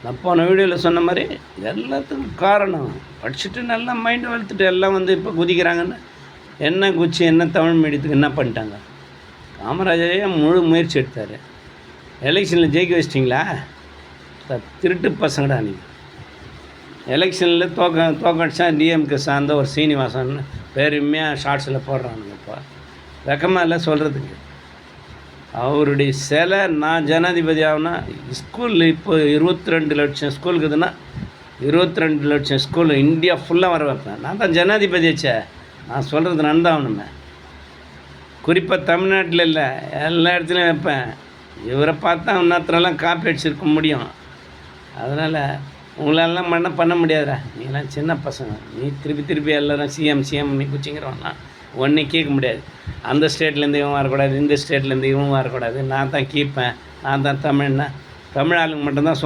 நான் போன வீடியோவில் சொன்ன மாதிரி எல்லாத்துக்கும் காரணம் படிச்சுட்டு நல்லா மைண்டை வளர்த்துட்டு எல்லாம் வந்து இப்போ குதிக்கிறாங்கன்னு என்ன குச்சி என்ன தமிழ் மீடியத்துக்கு என்ன பண்ணிட்டாங்க. காமராஜரே முழு முயற்சி எடுத்தார். எலெக்ஷனில் ஜெயிக்க வச்சிட்டிங்களா? திருட்டு பசங்கடா நீங்கள். எலெக்ஷனில் தோக்கடிச்சா டிஎம்கே சார்ந்த ஒரு சீனிவாசன் பெருமையாக ஷார்ட்ஸில் போடுறானுங்க. இப்போ வெக்கமாக இல்லை சொல்கிறதுக்கு. அவருடைய சிலை நான் ஜனாதிபதி ஆகுனா ஸ்கூலில் இப்போ 22 லட்சம் ஸ்கூல் இருக்குதுன்னா 22 லட்சம் ஸ்கூல் இந்தியா ஃபுல்லாக வர வைப்பேன். நான் தான் ஜனாதிபதி ஆச்சே, நான் சொல்கிறது நடந்தாகணுமே. குறிப்பாக தமிழ்நாட்டில் இல்லை, எல்லா இடத்துலையும் வைப்பேன். இவரை பார்த்தா இன்னொருத்தரெல்லாம் காப்பி அடிச்சிருக்க முடியும். அதனால் உங்களெல்லாம் பண்ண முடியாதுடா. நீங்களாம் சின்ன பசங்க. நீ திருப்பி எல்லோரும் சிஎம் நீ குச்சிங்கிறவன்லாம் ஒன்றும் கேட்க முடியாது. அந்த ஸ்டேட்லேருந்து இவன் வரக்கூடாது, இந்த ஸ்டேட்லேருந்து இவன் வரக்கூடாது. நான் தான் கீப்பேன், நான் தான் தமிழ்னா தமிழ் ஆளுங்க மட்டும்தான்